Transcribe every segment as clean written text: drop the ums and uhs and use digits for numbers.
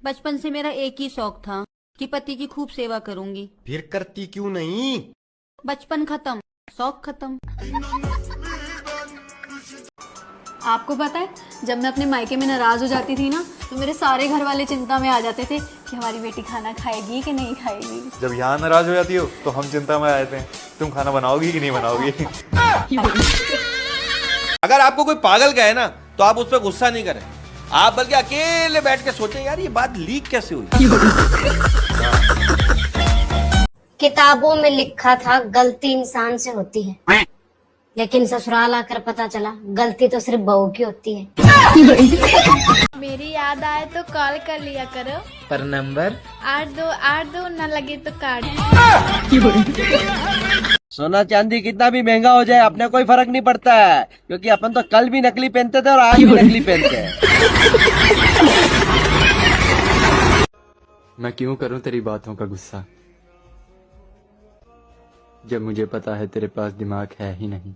बचपन से मेरा एक ही शौक था कि पति की खूब सेवा करूंगी। फिर करती क्यों नहीं? बचपन खत्म, शौक खत्म। आपको पता है, जब मैं अपने मायके में नाराज हो जाती थी ना, तो मेरे सारे घर वाले चिंता में आ जाते थे कि हमारी बेटी खाना खाएगी कि नहीं खाएगी। जब यहाँ नाराज हो जाती हो तो हम चिंता में आ जाते हैं, तुम खाना बनाओगी कि नहीं बनाओगी। अगर आपको कोई पागल कहे ना तो आप उस पर गुस्सा नहीं करें, आप बल्कि अकेले बैठ के सोचें यार ये बात लीक कैसे हुई। किताबों में लिखा था गलती इंसान से होती है, लेकिन ससुराल आकर पता चला गलती तो सिर्फ बहू की होती है। मेरी याद आए तो कॉल कर लिया करो, पर नंबर 8282 न लगे तो काट। सोना चांदी कितना भी महंगा हो जाए अपने कोई फर्क नहीं पड़ता है, क्योंकि अपन तो कल भी नकली पहनते थे और आज भी नकली पहनते हैं। मैं क्यों करूं तेरी बातों का गुस्सा, जब मुझे पता है तेरे पास दिमाग है ही नहीं।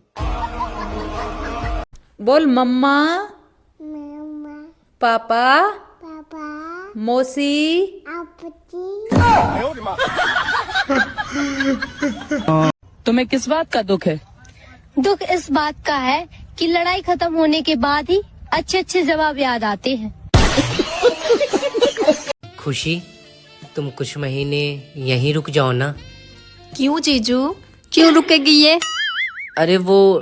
बोल मम्मा, पापा, मौसी, तुम्हें किस बात का दुख है? दुख इस बात का है कि लड़ाई खत्म होने के बाद ही अच्छे अच्छे जवाब याद आते हैं। खुशी, तुम कुछ महीने यहीं रुक जाओ ना। क्यों जीजू, क्यों रुकेगी ये? अरे वो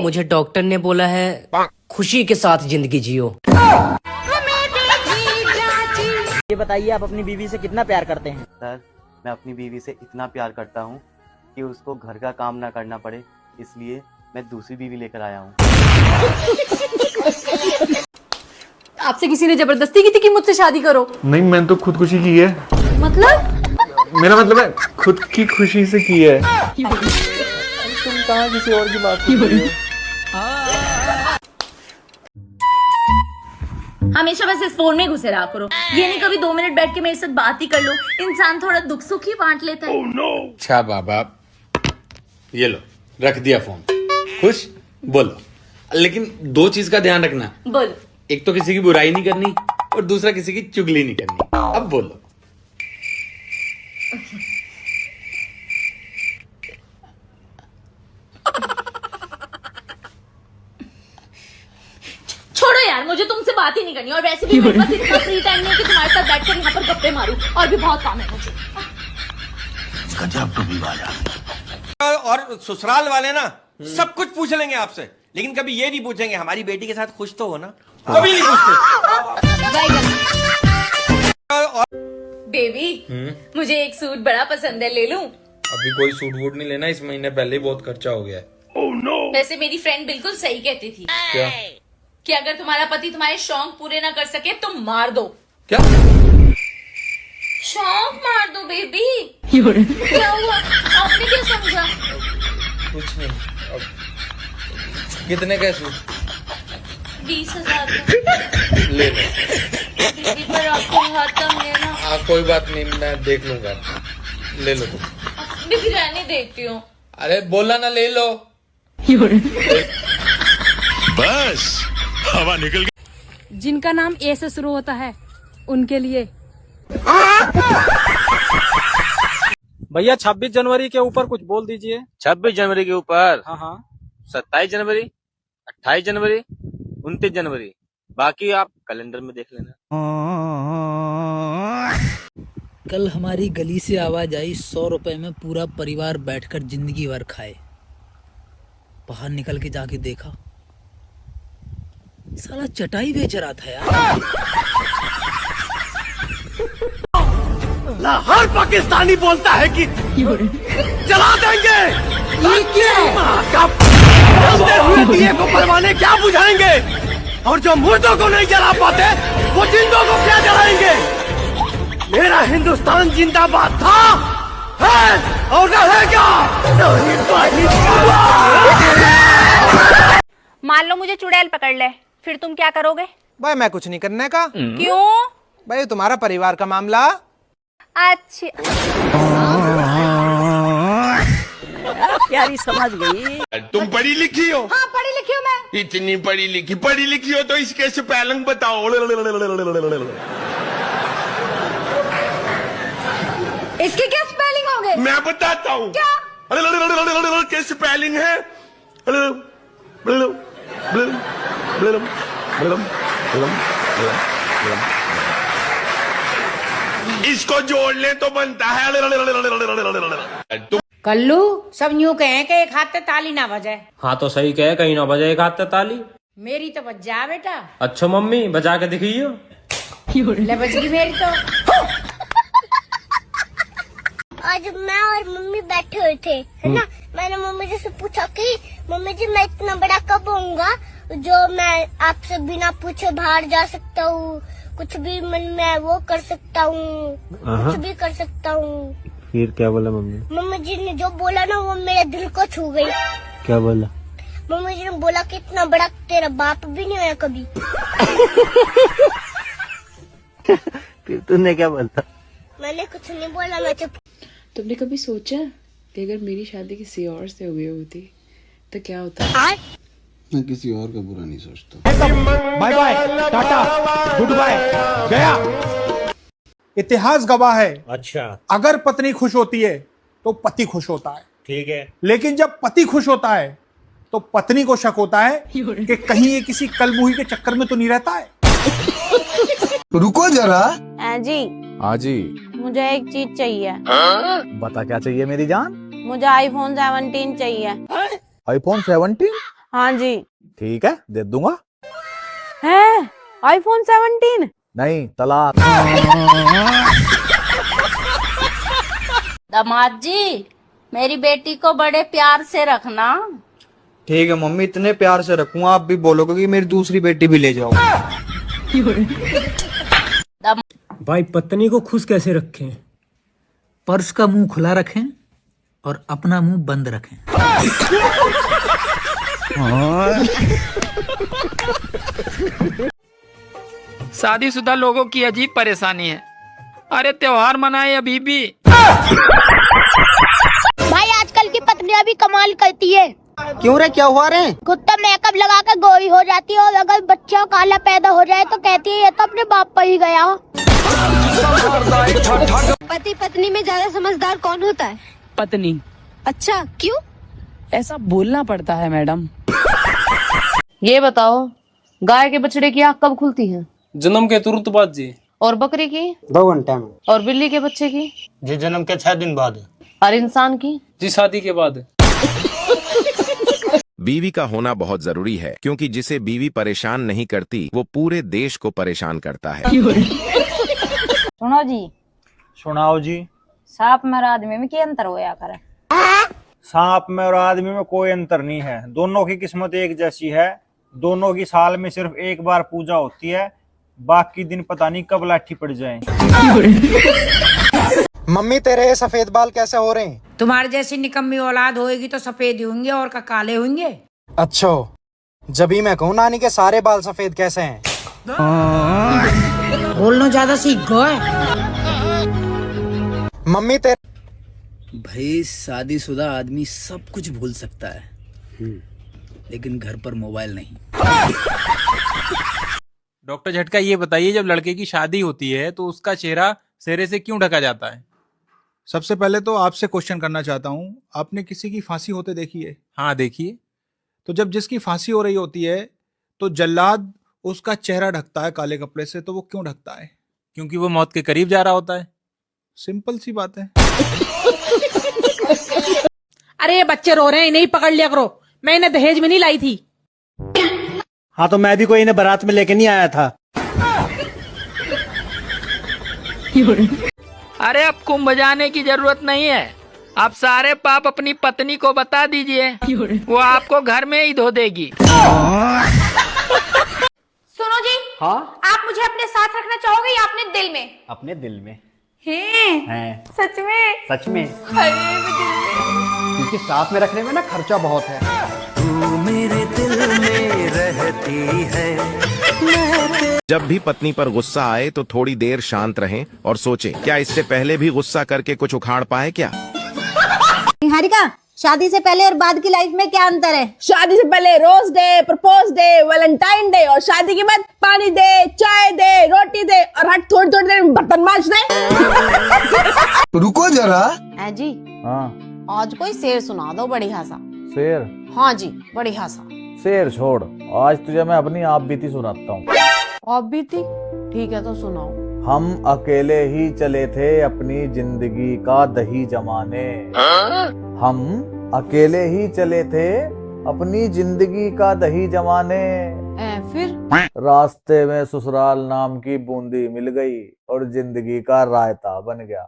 मुझे डॉक्टर ने बोला है खुशी के साथ जिंदगी जियो। ये बताइए, आप अपनी बीवी से कितना प्यार करते हैं? सर, मैं अपनी बीवी से इतना प्यार करता हूँ कि उसको घर का काम ना करना पड़े, इसलिए मैं दूसरी बीवी लेकर आया हूँ। आपसे किसी ने जबरदस्ती की थी कि मुझसे शादी करो? नहीं, मैंने तो खुदकुशी की है। मतलब? मेरा मतलब है खुद की खुशी से की है। तुम कहाँ किसी और की बात कर रही हो? हमेशा बस इस फोन में घुसे रहा करो, ये नहीं कभी 2 मिनट बैठ के मेरे साथ बात ही कर लो। इंसान थोड़ा दुख सुख ही बांट लेता है। अच्छा बाबा, ये लो, रख दिया फोन। खुश? बोलो, लेकिन 2 चीज का ध्यान रखना। बोलो। एक तो किसी की बुराई नहीं करनी और दूसरा किसी की चुगली नहीं करनी। अब बोलो। छोड़ो यार, मुझे तुमसे बात ही नहीं करनी, और वैसे भी मेरे पास इतना फ्री टाइम नहीं है कि तुम्हारे साथ बैठकर यहाँ पर गप्पे मारूं, और भी बहुत काम है मुझे। और ससुराल वाले ना सब कुछ पूछ लेंगे आपसे, लेकिन कभी ये नहीं पूछेंगे हमारी बेटी के साथ खुश तो हो ना, कभी नहीं पूछते। बेबी, मुझे एक सूट बड़ा पसंद है, ले लूं? अभी कोई सूट वूट नहीं लेना, इस महीने पहले ही बहुत खर्चा हो गया है। वैसे मेरी फ्रेंड बिल्कुल सही कहती थी। क्या? कि अगर तुम्हारा पति तुम्हारे शौक पूरे ना कर सके तो मार दो। क्या? शौक मार दो बेबी। क्या हुआ, आपने क्या समझा? कुछ नहीं। अब कितने का सूट? 20,000 ले लो। बेबी, पर आपको खत्म है ना। कोई बात नहीं, मैं देख लूंगा, ले लो तुम। बेबी रहने देती हूँ। अरे बोला ना, ले लो। बस हवा निकल गई। जिनका नाम ए से शुरू होता है उनके लिए। भैया 26 जनवरी के ऊपर कुछ बोल दीजिए। 26 जनवरी के ऊपर? हाँ। 27 जनवरी, 28 जनवरी, 29 जनवरी, बाकी आप कैलेंडर में देख लेना। कल हमारी गली से आवाज आई 100 रुपए में पूरा परिवार बैठकर जिंदगी भर खाए। बाहर निकल के जाके देखा, साला चटाई बेच रहा था यार। हर पाकिस्तानी बोलता है कि जला देंगे, जलते हुए दिए को परवाने क्या बुझाएंगे, और जो मुर्दों को नहीं जला पाते वो जिंदों को क्या जलाएंगे। मेरा हिंदुस्तान जिंदाबाद था, है और रहेगा। मान लो मुझे चुड़ैल पकड़ ले, फिर तुम क्या करोगे? भाई मैं कुछ नहीं करने का। क्यों? भाई तुम्हारा परिवार का मामला। अच्छा, प्यारी समझ गई। तुम पढ़ी लिखी हो? हाँ पढ़ी लिखी हूँ मैं। इतनी पढ़ी लिखी हो तो इसके स्पेलिंग बताओ। इसके क्या स्पेलिंग होंगे? मैं बताता हूँ क्या? क्या स्पेलिंग है? इसको जोड़ ले तो बनता है। कल्लू, सब यूं कहें कि एक हाथ से ताली ना बजे। हाँ तो सही कहे, कहीं ना बजे एक हाथ से ताली। मेरी तो बज जा बेटा। अच्छा मम्मी बजा के दिखियो। ले बज गई मेरी तो। आज मैं और मम्मी बैठे हुए थे, है ना। मैंने मम्मी जी से पूछा कि मम्मी जी मैं इतना बड़ा कब होऊंगा जो मैं आपसे बिना पूछे बाहर जा सकता हूँ, कुछ भी मन में वो कर सकता हूँ, कुछ भी कर सकता हूँ। फिर क्या बोला मम्मी? मम्मी जी ने जो बोला ना वो मेरे दिल को छू गई। क्या बोला? मम्मी जी ने बोला कि इतना बड़ा तेरा बाप भी नहीं होया कभी। फिर तूने क्या बोला? मैंने कुछ नहीं बोला, मैं चुप। तुमने कभी सोचा कि अगर मेरी शादी किसी और से हुई होती तो क्या होता? मैं किसी और का बुरा नहीं सोचता। Bye bye, tata, goodbye, गया। इतिहास गवाह है, अच्छा अगर पत्नी खुश होती है तो पति खुश होता है, ठीक है। लेकिन जब पति खुश होता है तो पत्नी को शक होता है कि कहीं ये किसी कलमुही के चक्कर में तो नहीं रहता है। रुको जरा। जी हाँ जी। मुझे एक चीज चाहिए। बता क्या चाहिए मेरी जान? मुझे आईफोन 17 चाहिए। आईफोन 17? हाँ जी। ठीक है, दे दूंगा। है आईफोन 17? नहीं, तलाक। दामाद जी, मेरी बेटी को बड़े प्यार से रखना। ठीक है मम्मी, इतने प्यार से रखूंगा आप भी बोलोगे कि मेरी दूसरी बेटी भी ले जाओ। भाई पत्नी को खुश कैसे रखें? पर्स का मुंह खुला रखें और अपना मुंह बंद रखें। शादीशुदा लोगों की अजीब परेशानी है। अरे त्योहार मनाए अभी भी। भाई आजकल की पत्नियां भी कमाल करती है। क्यों रे, क्या हुआ रे? खुद तो मेकअप लगा कर गोरी हो जाती है और अगर बच्चा काला पैदा हो जाए तो कहती है ये तो अपने बाप पर ही गया। पति पत्नी में ज्यादा समझदार कौन होता है? पत्नी। अच्छा, क्यों? ऐसा बोलना पड़ता है मैडम। ये बताओ, गाय के बछड़े की आँख कब खुलती है? जन्म के तुरंत बाद जी। और बकरी की? 2 घंटे में। और बिल्ली के बच्चे की? जी जन्म के 6 दिन बाद। और इंसान की? जी शादी के बाद। बीवी का होना बहुत जरूरी है, क्योंकि जिसे बीवी परेशान नहीं करती वो पूरे देश को परेशान करता है। सुनो जी। सुनाओ जी। सांप में और आदमी में क्या अंतर होया करे? सांप में और आदमी में कोई अंतर नहीं है, दोनों की किस्मत एक जैसी है। दोनों की साल में सिर्फ एक बार पूजा होती है, बाकी दिन पता नहीं कब लाठी पड़ जाए। मम्मी तेरे सफेद बाल कैसे हो रहे हैं? तुम्हारे जैसी निकम्मी औलाद होएगी तो सफेद होंगे और का काले होंगे। अच्छा, जब ही मैं कहूँ नानी के सारे बाल सफेद कैसे हैं? बोलना ज्यादा सीख गए। मम्मी तेरे। भाई शादीशुदा आदमी सब कुछ भूल सकता है, लेकिन घर पर मोबाइल नहीं। डॉक्टर झटका ये बताइए, जब लड़के की शादी होती है तो उसका चेहरा सेहरे से क्यों ढका जाता है? सबसे पहले तो आपसे क्वेश्चन करना चाहता हूँ, आपने किसी की फांसी होते देखी है? हाँ देखिए। तो जब जिसकी फांसी हो रही होती है तो जल्लाद उसका चेहरा ढकता है काले कपड़े से, तो वो क्यों ढकता है? क्योंकि वो मौत के करीब जा रहा होता है। सिंपल सी बात है। अरे ये बच्चे रो रहे हैं, इन्हें पकड़ लिया करो। मैं इन्हें दहेज में नहीं लाई थी। हाँ तो मैं भी कोई इन्हें बारात में लेके नहीं आया था। अरे अब कुंभ बजाने की जरूरत नहीं है, आप सारे पाप अपनी पत्नी को बता दीजिए, वो आपको घर में ही धो देगी। सुनो जी। हाँ? आप मुझे अपने साथ रखना चाहोगे या अपने दिल में? अपने दिल में। हैं? सच में? सच में। अरे मैं दिल में। क्योंकि साथ में रखने में ना खर्चा बहुत है। तू मेरे दिल में रहती है। जब भी पत्नी पर गुस्सा आए तो थोड़ी देर शांत रहें और सोचें, क्या इससे पहले भी गुस्सा करके कुछ उखाड़ पाए क्या? निहारिका, शादी से पहले और बाद की लाइफ में क्या अंतर है? शादी से पहले rose day, propose day, Valentine day, और शादी के बाद पानी दे, चाय दे, रोटी दे, और हर थोड़ी थोड़ी देर में बर्तन मांज दे। रुको जरा। है जी, हाँ आज कोई शेर सुना दो बढ़िया सा। शेर? हाँ जी, बढ़िया सा। शेर छोड़, आज तुझे मैं अपनी आप बीती सुनाता हूँ। आप बीती? ठीक है तो सुनाओ। हम अकेले ही चले थे अपनी जिंदगी का दही जमाने। हम अकेले ही चले थे अपनी जिंदगी का दही जमाने। फिर रास्ते में ससुराल नाम की बूंदी मिल गई और जिंदगी का रायता बन गया।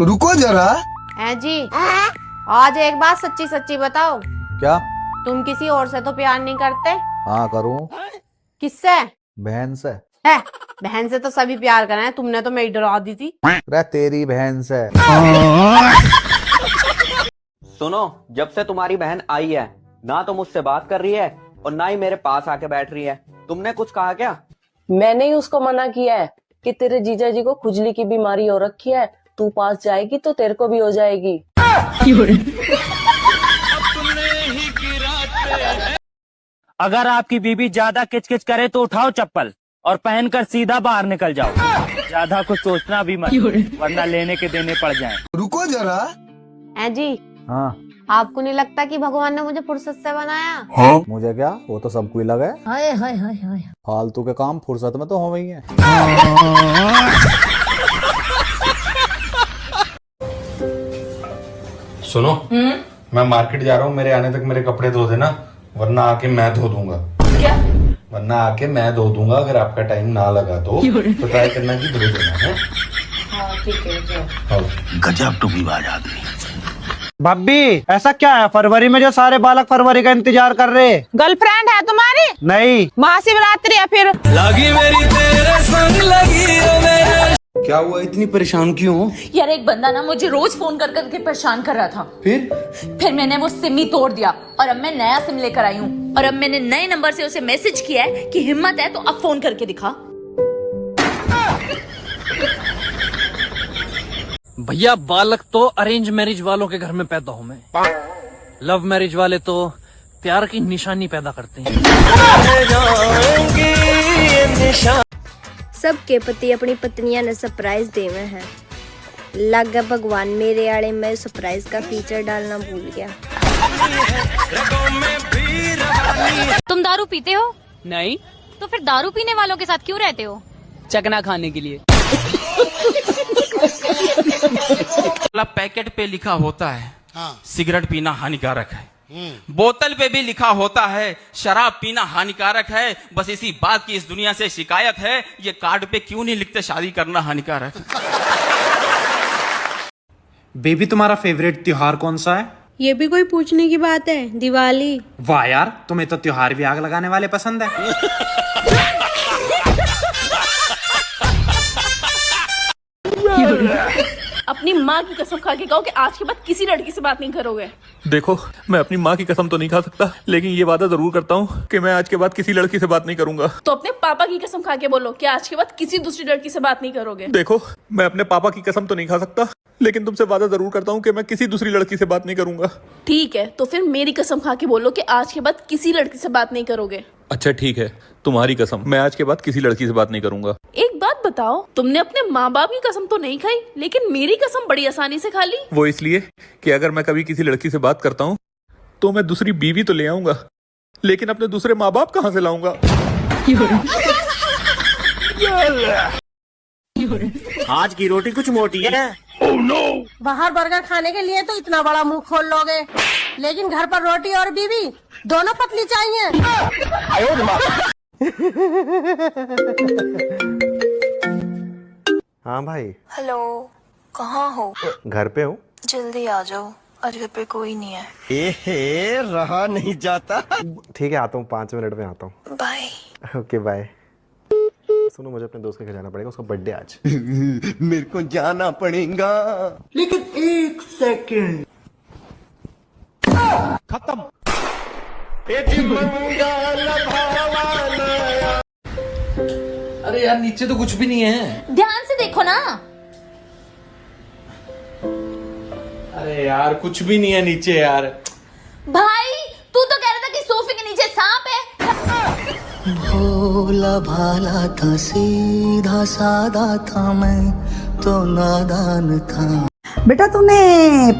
रुको जरा। है जी, आज एक बात सच्ची सच्ची बताओ। क्या? तुम किसी और से तो प्यार नहीं करते? हाँ करूँ। किससे? बहन से। है, बहन से तो सभी प्यार कर रहे हैं, तुमने तो मेरी डरा दी थी। रे तेरी बहन से। सुनो, जब से तुम्हारी बहन आई है ना तो मुझसे बात कर रही है और ना ही मेरे पास आके बैठ रही है। तुमने कुछ कहा क्या? मैंने ही उसको मना किया है कि तेरे जीजा जी को खुजली की बीमारी हो रखी है, तू पास जाएगी तो तेरे को भी हो जाएगी। अगर आपकी बीबी ज्यादा किचकिच करे तो उठाओ चप्पल और पहनकर सीधा बाहर निकल जाओ। ज्यादा कुछ सोचना भी मत, वरना लेने के देने पड़ जाएं। रुको जरा। है जी, हाँ आपको नहीं लगता कि भगवान ने मुझे फुर्सत से बनाया? हाँ? मुझे क्या, वो तो सबको ही लगा है। हाय हाय हाय हाय। फालतू के काम फुर्सत में तो हो ही है। सुनो, मैं मार्केट जा रहा हूँ, मेरे आने तक मेरे कपड़े धो देना, वरना आके मैं धो दूंगा। क्या? वरना आके मैं धो दूंगा, अगर आपका टाइम ना लगा तो ट्राई करना कि धो देना है। हाँ ठीक है। गजब टुकीबाज आदमी। भाभी ऐसा क्या है फरवरी में जो सारे बालक फरवरी का इंतजार कर रहे? गर्लफ्रेंड है तुम्हारी? नहीं। महाशिवरात्रि है फिर। लगी मेरी तेरे संग लगी मेरे। क्या हुआ, इतनी परेशान क्यों हो? यार एक बंदा ना मुझे रोज फोन कर करके परेशान कर रहा था। फिर मैंने वो सिम ही तोड़ दिया और अब मैं नया सिम लेकर आई हूँ और अब मैंने नए नंबर से उसे मैसेज किया है कि हिम्मत है तो अब फोन करके दिखा। भैया बालक तो अरेंज मैरिज वालों के घर में पैदा हो, मैं लव मैरिज वाले तो प्यार की निशानी पैदा करते हैं। सबके पति अपनी पत्नियां ने सरप्राइज देवे हैं। लगा भगवान मेरे आड़े में सरप्राइज का फीचर डालना भूल गया। तुम दारू पीते हो? नहीं। तो फिर दारू पीने वालों के साथ क्यों रहते हो? चकना खाने के लिए। पैकेट पे लिखा होता है सिगरेट पीना हानिकारक है, बोतल पे भी लिखा होता है शराब पीना हानिकारक है। बस इसी बात की इस दुनिया से शिकायत है, ये कार्ड पे क्यों नहीं लिखते शादी करना हानिकारक। बेबी तुम्हारा फेवरेट त्योहार कौन सा है? ये भी कोई पूछने की बात है? दिवाली। वाह यार, तुम्हें तो त्योहार भी आग लगाने वाले पसंद है। अपनी माँ की कसम खा के कहो कि आज के बाद किसी लड़की से बात नहीं करोगे। देखो, मैं अपनी माँ की कसम तो नहीं खा सकता, लेकिन ये वादा जरूर करता हूँ कि मैं आज के बाद किसी लड़की से बात नहीं करूंगा। तो अपने पापा की कसम खा के बोलो कि आज के बाद किसी दूसरी लड़की से बात नहीं करोगे। देखो, मैं अपने पापा की कसम तो नहीं खा सकता, लेकिन तुमसे वादा जरूर करता हूँ कि मैं किसी दूसरी लड़की से बात नहीं करूंगा। ठीक है, तो फिर मेरी कसम खा के बोलो कि आज के बाद किसी लड़की से बात नहीं करोगे। अच्छा ठीक है, तुम्हारी कसम, मैं आज के बाद किसी लड़की से बात नहीं करूंगा। एक बात बताओ, तुमने अपने माँ बाप की कसम तो नहीं खाई, लेकिन मेरी कसम बड़ी आसानी से खा ली। वो इसलिए कि अगर मैं कभी किसी लड़की से बात करता हूँ तो मैं दूसरी बीवी तो ले आऊंगा, लेकिन अपने दूसरे माँ बाप कहाँ से लाऊंगा? आज की रोटी कुछ मोटी है। Oh, no! बाहर बर्गर खाने के लिए तो इतना बड़ा मुंह खोल लोगे, लेकिन घर पर रोटी और बीवी दोनों पतली चाहिए। हाँ भाई। हेलो, कहाँ हो? घर पे हूँ। जल्दी आ जाओ, आज घर पे कोई नहीं है। एहे, रहा नहीं जाता। ठीक है, आता हूँ, 5 मिनट में आता हूँ। बाय। Okay bye. सुनो, मुझे अपने दोस्त के घर जाना पड़ेगा, उसका बर्थडे आज। मेरे को जाना पड़ेगा, लेकिन 1 सेकंड। खत्म। अरे यार, नीचे तो कुछ भी नहीं है। ध्यान से देखो ना। अरे यार, कुछ भी नहीं है नीचे यार। भाई, तू तो कह रहा था कि सोफे के नीचे सांप है। भोला भाला था, सीधा सादा था, मैं तो नादान था। बेटा तूने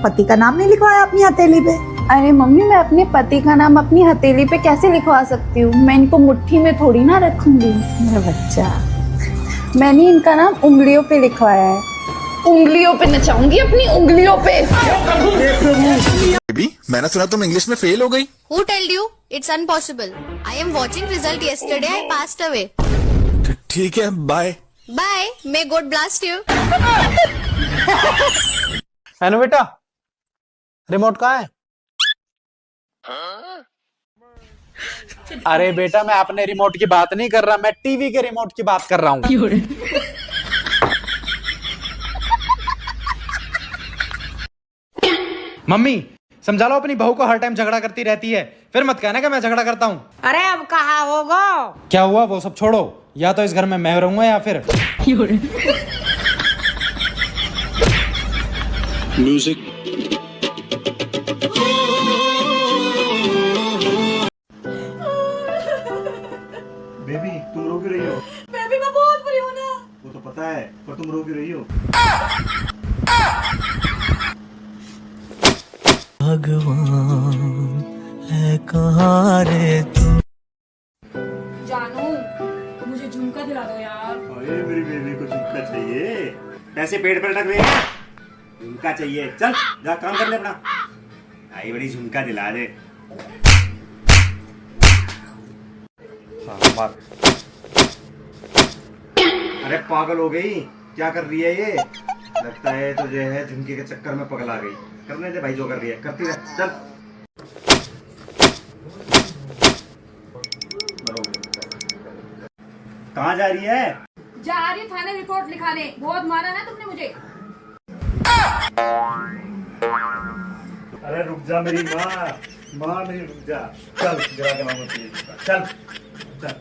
पति का नाम नहीं लिखवाया अपनी हथेली पे? अरे मम्मी, मैं अपने पति का नाम अपनी हथेली पे कैसे लिखवा सकती हूँ? मैं इनको मुट्ठी में थोड़ी ना रखूंगी। मेरा बच्चा, मैंने इनका नाम उंगलियों पे लिखवाया है। उंगलियों पे नचाऊंगी, अपनी उंगलियों पे। बेबी, मैंने सुना तुम इंग्लिश में फेल हो गई। Who told you? It's impossible. I am watching result yesterday. I passed away. ठीक है, bye. Bye. May God blast you. Hello बेटा, रिमोट कहाँ है? अरे बेटा, मैं अपने रिमोट की बात नहीं कर रहा, मैं टीवी के रिमोट की बात कर रहा हूँ। मम्मी, समझा लो अपनी बहू को, हर टाइम झगड़ा करती रहती है, फिर मत कहना कि मैं झगड़ा करता हूँ। अरे अब कहाँ होगा? क्या हुआ, वो सब छोड़ो, या तो इस घर में मैं रहूंगा या फिर म्यूजिक। बेबी, तुम रो क्यों रही हो? बेबी मैं बहुत बुरी हूँ ना। वो तो पता है, पर तुम रो क्यों रही हो? भगवान है कहाँ रे तू? जानू, मुझे झुमका दिला दो यार। अरे मेरी बेबी को झुमका चाहिए? पैसे पेट पर रख रहे हैं, झुमका चाहिए। चल जा काम कर ले अपना। आई बड़ी झुमका दिला दे। मार। अरे पागल हो गई, क्या कर रही है ये? लगता है तुझे है झुमके के चक्कर में पगला गई। करने दे भाई, जो कर रही है करती रह। चल कहाँ जा रही है? जा रही हूँ थाने रिपोर्ट लिखाने। बहुत मारा ना तुमने मुझे। अरे रुक जा मेरी माँ, माँ मेरी रुक जा। चल गिरा के मांगो, चल चल।